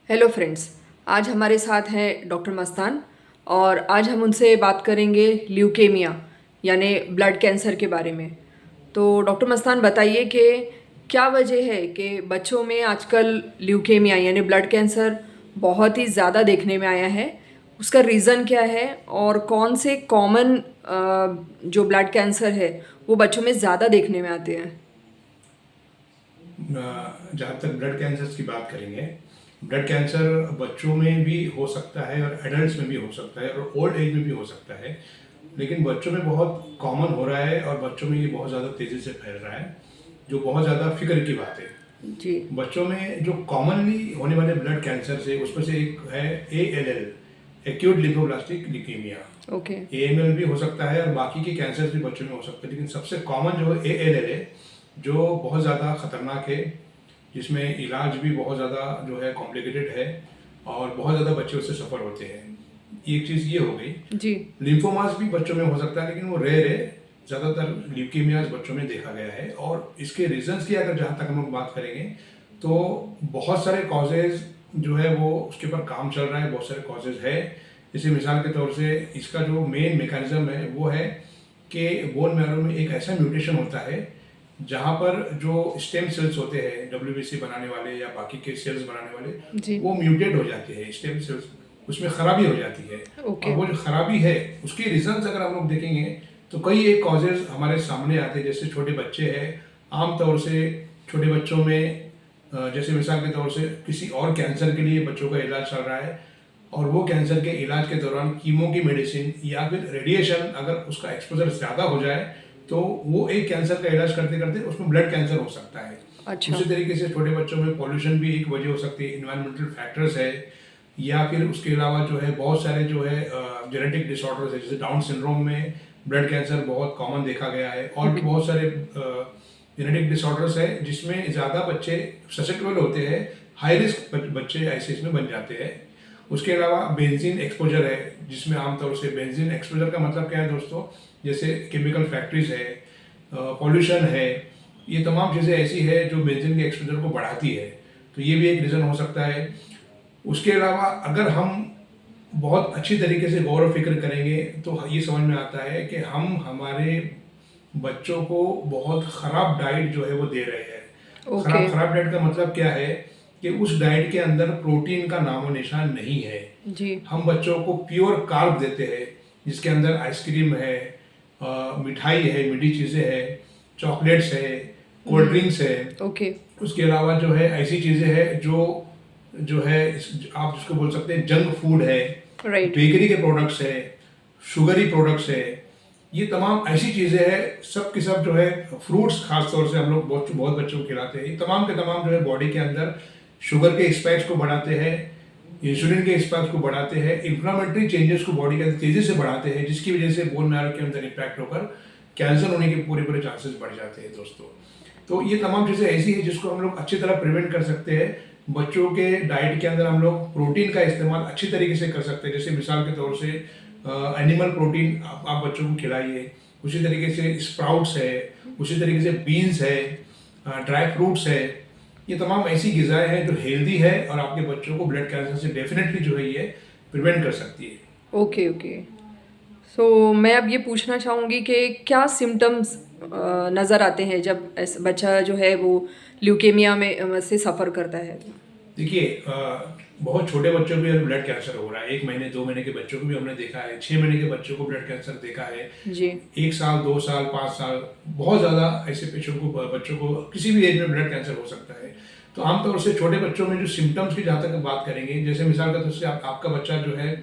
Hello friends. आज हमारे साथ हैं डॉक्टर मस्तान और आज हम उनसे बात करेंगे ल्यूकेमिया यानी ब्लड कैंसर के बारे में। तो डॉक्टर मस्तान बताइए कि क्या वजह है कि बच्चों में आजकल ल्यूकेमिया यानी ब्लड कैंसर बहुत ही ज़्यादा देखने में आया है। उसका रीज़न क्या है और कौन से कॉमन जो ब्लड कैंसर है वो बच्चों में ज़्यादा देखने में आते हैं। जहाँ तक ब्लड कैंसर्स की बात करेंगे, ब्लड कैंसर बच्चों में भी हो सकता है और एडल्ट्स में भी हो सकता है और ओल्ड एज में भी हो सकता है। लेकिन बच्चों में बहुत कॉमन हो रहा है और बच्चों में ये बहुत ज़्यादा तेज़ी से फैल रहा है, जो बहुत ज़्यादा फिक्र की बात है। जी। बच्चों में जो कॉमनली होने वाले ब्लड कैंसर से उसमें से एक है ALL, acute lymphoblastic leukaemia. Okay. AML भी हो सकता है और बाकी के कैंसर भी बच्चों में हो सकते हैं, लेकिन सबसे कॉमन जो है ALL है, जो बहुत ज़्यादा खतरनाक है, जिसमें इलाज भी बहुत ज़्यादा जो है कॉम्प्लिकेटेड है और बहुत ज़्यादा बच्चे उससे सफ़र होते हैं। एक चीज़ ये हो गई। जी। लिम्फोमास भी बच्चों में हो सकता है, लेकिन वो रेयर है। ज़्यादातर ल्यूकेमियाज बच्चों में देखा गया है और इसके रीजंस की अगर जहाँ तक हम लोग बात करेंगे तो बहुत सारे कॉजेज जो है वो उसके ऊपर काम चल रहा है, बहुत सारे कॉजेज है। जैसे मिसाल के तौर से इसका जो मेन मैकेनिज्म है वो है कि बोन मैरो में एक ऐसा म्यूटेशन होता है जहाँ पर जो स्टेम सेल्स होते हैं, WBC बनाने वाले या बाकी के सेल्स बनाने वाले, जी। वो म्यूटेट हो जाते हैं स्टेम सेल्स, उसमें खराबी हो जाती है। ओके। और वो जो खराबी है उसके रीजंस अगर हम लोग देखेंगे तो कई एक कॉजेज हमारे सामने आते हैं। जैसे छोटे बच्चे हैं, आमतौर से छोटे बच्चों में जैसे मिसाल के तौर से किसी और कैंसर के लिए बच्चों का इलाज चल रहा है और वो कैंसर के इलाज के दौरान कीमो की मेडिसिन या फिर रेडिएशन अगर उसका एक्सपोजर ज़्यादा हो जाए तो वो एक कैंसर का इलाज करते करते उसमें ब्लड कैंसर हो सकता है। अच्छा। उसी तरीके से छोटे बच्चों में पॉल्यूशन भी एक वजह हो सकती है, इन्वायरमेंटल फैक्टर्स है, या फिर उसके अलावा जो है बहुत सारे जो है जेनेटिक डिसऑर्डर्स है। जैसे डाउन सिंड्रोम में ब्लड कैंसर बहुत कॉमन देखा गया है और भी बहुत सारे जेनेटिक डिसऑर्डर्स है जिसमें ज़्यादा बच्चे ससेप्टेबल होते हैं, हाई रिस्क बच्चे ऐसे इसमें बन जाते हैं। उसके अलावा बेंजीन एक्सपोजर है, जिसमें आमतौर से बेंजीन एक्सपोजर का मतलब क्या है दोस्तों, जैसे केमिकल फैक्ट्रीज है, पॉल्यूशन है, ये तमाम चीज़ें ऐसी है जो बेंजीन के एक्सपोजर को बढ़ाती है। तो ये भी एक रीज़न हो सकता है। उसके अलावा अगर हम बहुत अच्छी तरीके से गौर व फिक्र करेंगे तो ये समझ में आता है कि हम हमारे बच्चों को बहुत ख़राब डाइट जो है वो दे रहे हैं। ओके। खराब डाइट का मतलब क्या है कि उस डाइट के अंदर प्रोटीन का नामो निशान नहीं है। जी। हम बच्चों को प्योर कार्ब देते हैं, जिसके अंदर आइसक्रीम है, मिठाई है, मीठी चीज़ें है, चॉकलेट्स है, कोल्ड ड्रिंक्स है। ओके। उसके अलावा जो है ऐसी चीज़ें हैं जो जो है आप जिसको बोल सकते हैं जंक फूड है, राइट। बेकरी के प्रोडक्ट्स है, शुगरी प्रोडक्ट्स है। ये तमाम ऐसी चीज़ें हैं, सब की सब जो है फ्रूट्स खास तौर से हम लोग बहुत बहुत बच्चों को खिलाते हैं। ये तमाम के तमाम जो है बॉडी के अंदर शुगर के स्पाइक्स को बढ़ाते हैं, इंसुलिन के स्पाइक्स को बढ़ाते हैं, इन्फ्लामेटरी चेंजेस को बॉडी के अंदर तेज़ी से बढ़ाते हैं, जिसकी वजह से बोन मैरो के अंदर इम्पैक्ट होकर कैंसर होने के पूरे पूरे चांसेस बढ़ जाते हैं दोस्तों। तो ये तमाम चीज़ें ऐसी है जिसको हम लोग अच्छी तरह प्रिवेंट कर सकते हैं। बच्चों के डाइट के अंदर हम लोग प्रोटीन का इस्तेमाल अच्छी तरीके से कर सकते हैं। जैसे मिसाल के तौर से एनिमल प्रोटीन आप बच्चों को खिलाइए। उसी तरीके से स्प्राउट्स है, उसी तरीके से बीन्स है, ड्राई फ्रूट्स है। ये तमाम ऐसी ग़िज़ाएँ हैं जो हेल्दी है और आपके बच्चों को ब्लड कैंसर से डेफिनेटली जो है ये प्रिवेंट कर सकती है। ओके। ओके। सो मैं अब ये पूछना चाहूँगी कि क्या सिम्टम्स नज़र आते हैं जब ऐसा बच्चा जो है वो ल्यूकेमिया में से सफ़र करता है। देखिए, बहुत छोटे बच्चों को भी ब्लड कैंसर हो रहा है। 1 महीने 2 महीने के बच्चों को भी हमने देखा है, 6 महीने के बच्चों को ब्लड कैंसर देखा है, जी। 1 साल 2 साल 5 साल, बहुत ज़्यादा ऐसे बच्चों को किसी भी एज में ब्लड कैंसर हो सकता है। तो आमतौर से छोटे बच्चों में जो सिम्टम्स की जहाँ तक बात करेंगे, जैसे मिसाल के तौर से आपका बच्चा जो है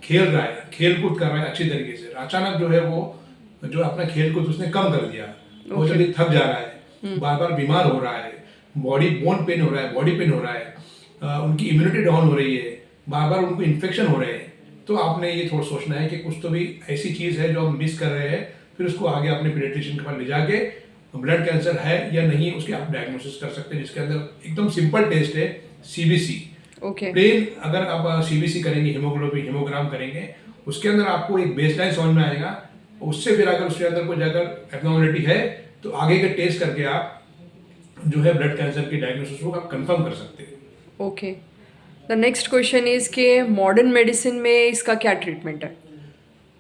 खेल रहा है, खेल कूद कर रहा है अच्छी तरीके से, अचानक जो है वो जो अपना खेल कूद उसने कम कर दिया, बहुत जल्दी थक जा रहा है, बार बार बीमार हो रहा है, बोन पेन हो रहा है, बॉडी पेन हो रहा है, उनकी इम्यूनिटी डाउन हो रही है, बार बार उनको इन्फेक्शन हो रहे हैं, तो आपने ये थोड़ा सोचना है कि कुछ तो भी ऐसी चीज़ है जो हम मिस कर रहे हैं। फिर उसको आगे अपने पीडियाट्रिशियन के पास ले जाके ब्लड कैंसर है या नहीं उसकी आप डायग्नोसिस कर सकते हैं, जिसके अंदर एकदम सिंपल टेस्ट है CBC। ओके। प्लेन अगर आप CBC करेंगे, हीमोग्लोबिन हीमोग्राम करेंगे, उसके अंदर आपको एक बेसलाइन समझ में आएगा। उससे फिर अगर उसके अंदर कोई अगर एब्नॉर्मलिटी है तो आगे के टेस्ट करके आप जो है ब्लड कैंसर की डायग्नोसिस को आप कंफर्म कर सकते हैं। Okay. The next question is कि मॉडर्न मेडिसिन में इसका क्या ट्रीटमेंट है?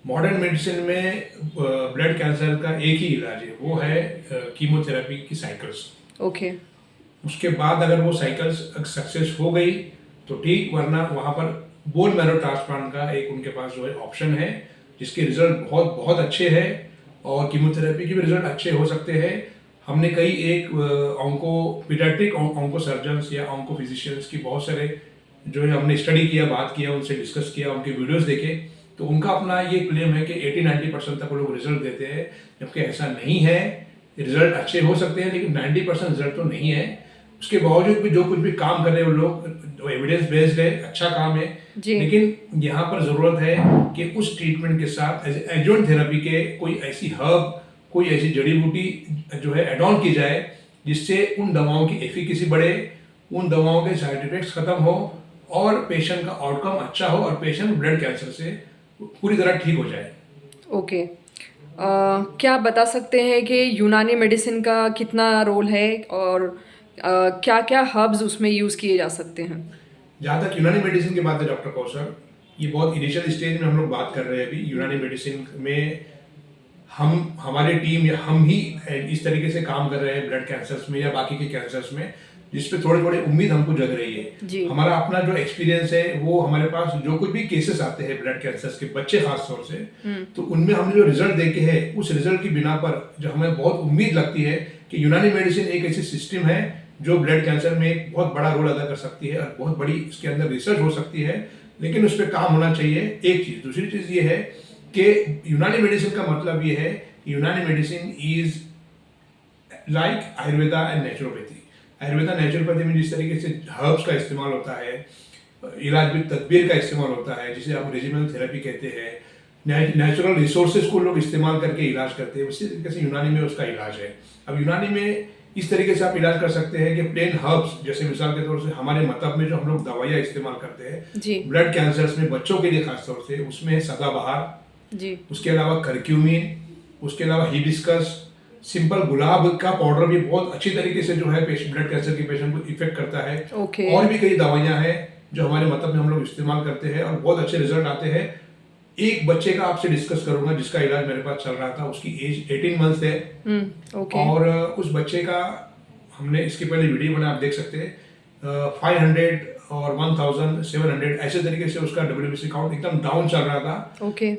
मॉडर्न मेडिसिन में ब्लड कैंसर का एक ही इलाज है, वो है कीमोथेरेपी की साइकिल्स। ओके। उसके बाद अगर वो साइकिल्स सक्सेस हो गई तो ठीक, वरना वहाँ पर बोन मैरो ट्रांसप्लांट का एक उनके पास जो है ऑप्शन है, जिसके रिजल्ट बहुत बहुत अच्छे हैं और कीमोथेरेपी के भी रिजल्ट अच्छे हो सकते हैं। हमने कई एक ऑन्को पीडियाट्रिक ऑन्को सर्जन्स या ऑन्को फिजिशियंस की बहुत सारे जो है हमने स्टडी किया, बात किया, उनसे डिस्कस किया, उनके वीडियोस देखे, तो उनका अपना ये क्लेम है कि 80-90% तक वो लोग रिजल्ट देते हैं, जबकि ऐसा नहीं है। रिजल्ट अच्छे हो सकते हैं लेकिन 90% रिजल्ट तो नहीं है। उसके बावजूद भी जो कुछ भी काम कर रहे हैं वो लोग एविडेंस बेस्ड है, अच्छा काम है। जी। लेकिन यहाँ पर ज़रूरत है कि उस ट्रीटमेंट के साथ एडजॉइंट थेरेपी के कोई ऐसी हर्ब, कोई ऐसी जड़ी बूटी जो है एड ऑन की जाए, जिससे उन दवाओं की एफिकेसी बढ़े, उन दवाओं के साइड इफेक्ट्स खत्म हो और पेशेंट का आउटकम अच्छा हो और पेशेंट ब्लड कैंसर से पूरी तरह ठीक हो जाए। ओके। क्या आप बता सकते हैं कि यूनानी मेडिसिन का कितना रोल है और क्या क्या हर्ब्स उसमें यूज़ किए जा सकते हैं? जहाँ तक यूनानी मेडिसिन की बात है डॉक्टर कौशल, ये बहुत इनिशियल स्टेज में हम लोग बात कर रहे हैं अभी। यूनानी मेडिसिन में हम, हमारी टीम या हम ही इस तरीके से काम कर रहे हैं ब्लड कैंसर्स में या बाकी के कैंसर्स में, जिस पे थोड़ी थोड़ी उम्मीद हमको जग रही है। जी। हमारा अपना जो एक्सपीरियंस है, वो हमारे पास जो कुछ भी केसेस आते हैं ब्लड कैंसर्स के, बच्चे खास तौर से, तो उनमें हमने जो रिजल्ट देखे हैं, उस रिजल्ट की बिना पर जो हमें बहुत उम्मीद लगती है कि यूनानी मेडिसिन एक ऐसी सिस्टम है जो ब्लड कैंसर में एक बहुत बड़ा रोल अदा कर सकती है और बहुत बड़ी इसके अंदर रिसर्च हो सकती है, लेकिन उस पर काम होना चाहिए। एक चीज। दूसरी चीज ये है कि यूनानी मेडिसिन का मतलब ये है, यूनानी medicine is like Ayurveda and naturopathy. Ayurveda naturopathy में जिस तरीके से हर्ब्स का इस्तेमाल होता है, इलाज में तदबीर का इस्तेमाल होता है, जिसे आप रेजिमेंटल थेरेपी कहते हैं, नेचुरल रिसोर्सेज को लोग इस्तेमाल करके इलाज करते हैं, उसी तरीके से यूनानी में उसका इलाज है। अब यूनानी में इस तरीके से आप इलाज कर सकते हैं कि प्लेन हर्ब्स, जैसे मिसाल के तौर से हमारे मतलब में जो हम लोग दवाइयाँ इस्तेमाल करते हैं ब्लड कैंसर्स में बच्चों के लिए खास तौर से, उसमें सदाबहार, जी, उसके अलावा करक्यूमिन, उसके अलावा हिबिस्कस, सिंपल गुलाब का पाउडर भी बहुत अच्छी तरीके से जो है ब्लड कैंसर के पेशेंट को इफेक्ट करता है। और भी कई दवाइयाँ हैं जो हमारे मतलब में हम लोग इस्तेमाल करते हैं और बहुत अच्छे रिजल्ट आते हैं। एक बच्चे का आपसे डिस्कस करूंगा जिसका इलाज मेरे पास चल रहा था, उसकी एज 18 मंथ्स है। और उस बच्चे का हमने इसके पहले वीडियो बना, आप देख सकते हैं। 500 और 1700 ऐसे तरीके से उसका WBC काउंट एकदम डाउन चल रहा था।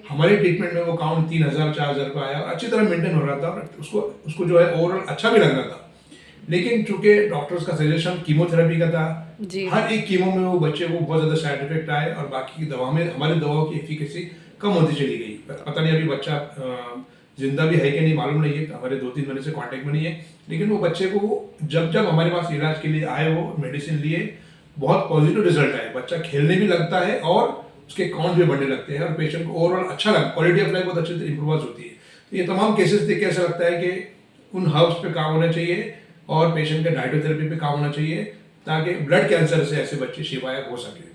हमारे ट्रीटमेंट में वो काउंट 3000-4000 पे आया और अच्छी तरह मेंटेन हो रहा था और उसको जो है ओवरऑल अच्छा भी लग रहा था। लेकिन चूंकि डॉक्टर्स का सजेशन कीमोथेरेपी का था, हर एक कीमो में वो बच्चे को बहुत ज्यादा साइड इफेक्ट आए और बाकी की दवा में हमारी दवाओं की एफिकेसी कम होती चली गई। पता नहीं अभी बच्चा जिंदा भी है कि नहीं मालूम नहीं है, हमारे 2-3 महीने से कांटेक्ट में नहीं है। लेकिन वो बच्चे को जब हमारे पास इलाज के लिए आए, वो मेडिसिन लिए, बहुत पॉजिटिव रिजल्ट आए। बच्चा खेलने भी लगता है और उसके काउंट भी बढ़ने लगते हैं और पेशेंट को ओवरऑल अच्छा लगता है, क्वालिटी ऑफ लाइफ बहुत अच्छे से इंप्रूव होती है। तो ये तमाम केसेस देख के ऐसा लगता है कि उन हर्ब्स पे काम होना चाहिए और पेशेंट के डाइटोथेरेपी पे काम होना चाहिए, ताकि ब्लड कैंसर से ऐसे बच्चे शिफायब हो सके।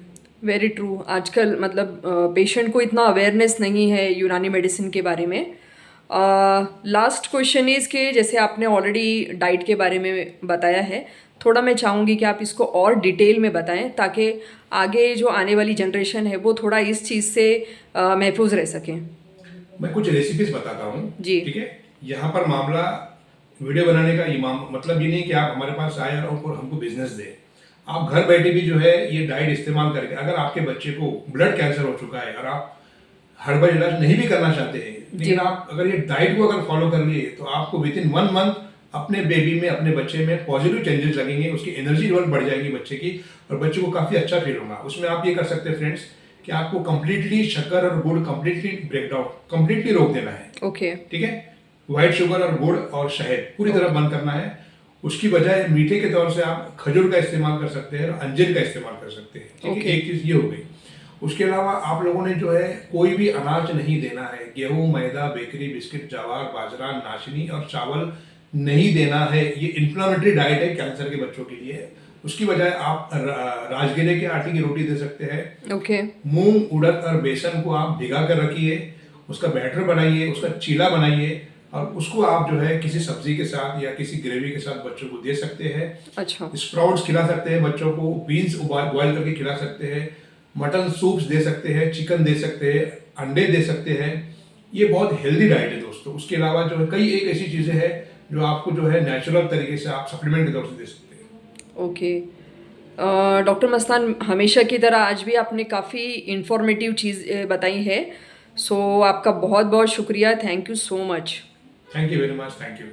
Very true. आजकल मतलब पेशेंट को इतना अवेयरनेस नहीं है यूनानी मेडिसिन के बारे में। लास्ट क्वेश्चन इज़ कि जैसे आपने ऑलरेडी डाइट के बारे में बताया है, थोड़ा मैं चाहूँगी कि आप इसको और डिटेल में बताएं ताकि आगे जो आने वाली जनरेशन है वो थोड़ा इस चीज़ से महफूज रह सकें। मैं कुछ रेसिपीज बताता हूँ जी, ठीक है। यहाँ पर मामला वीडियो बनाने का मतलब ये नहीं कि आप हमारे पास आए और हमको बिजनेस दे। आप घर बैठे भी जो है ये डाइट इस्तेमाल करके, अगर आपके बच्चे को ब्लड कैंसर हो चुका है और आप हर्बल इलाज नहीं भी करना चाहते हैं, लेकिन आप अगर ये डाइट को अगर फॉलो कर लिए तो आपको विद इन 1 मंथ अपने बेबी में, अपने बच्चे में पॉजिटिव चेंजेस लगेंगे, उसकी एनर्जी लेवल बढ़ जाएगी बच्चे की और बच्चे को काफी अच्छा फील होगा। उसमें आप ये कर सकते हैं फ्रेंड्स कि आपको कंप्लीटली शक्कर और गुड़ कंप्लीटली ब्रेकडाउन, कंप्लीटली रोक देना है। ओके, ठीक है। व्हाइट शुगर और गुड़ और शहद पूरी तरह बंद करना है। उसकी बजाय मीठे के तौर से आप खजूर का इस्तेमाल कर सकते हैं और अंजीर का इस्तेमाल कर सकते हैं। ठीक है, एक चीज ये हो गई। उसके अलावा आप लोगों ने जो है कोई भी अनाज नहीं देना है। गेहूं, मैदा, बेकरी, बिस्किट, ज्वार, बाजरा, नाशनी और चावल नहीं देना है। ये इन्फ्लामेटरी डाइट है कैंसर के बच्चों के लिए। उसकी बजाय आप राजगिरे के आटे की रोटी दे सकते हैं। मूंग, उड़द और बेसन को आप भिगा कर रखिए, उसका बैटर बनाइए, उसका चीला बनाइए और उसको आप जो है किसी सब्जी के साथ या किसी ग्रेवी के साथ बच्चों को दे सकते हैं। अच्छा। स्प्राउट्स खिला सकते हैं बच्चों को, बीन्स बॉयल करके खिला सकते हैं, मटन सूप्स दे सकते हैं, चिकन दे सकते हैं, अंडे दे सकते हैं। ये बहुत हेल्दी डाइट है दोस्तों। उसके अलावा जो है कई एक ऐसी चीज़ें हैं जो आपको जो है नेचुरल तरीके से आप सप्लीमेंट के तौर से दे सकते हैं। ओके। डॉक्टर मस्तान, हमेशा की तरह आज भी आपने काफ़ी इंफॉर्मेटिव चीज़ बताई है। सो आपका बहुत बहुत शुक्रिया। Thank you so much. Thank you very much. Thank you.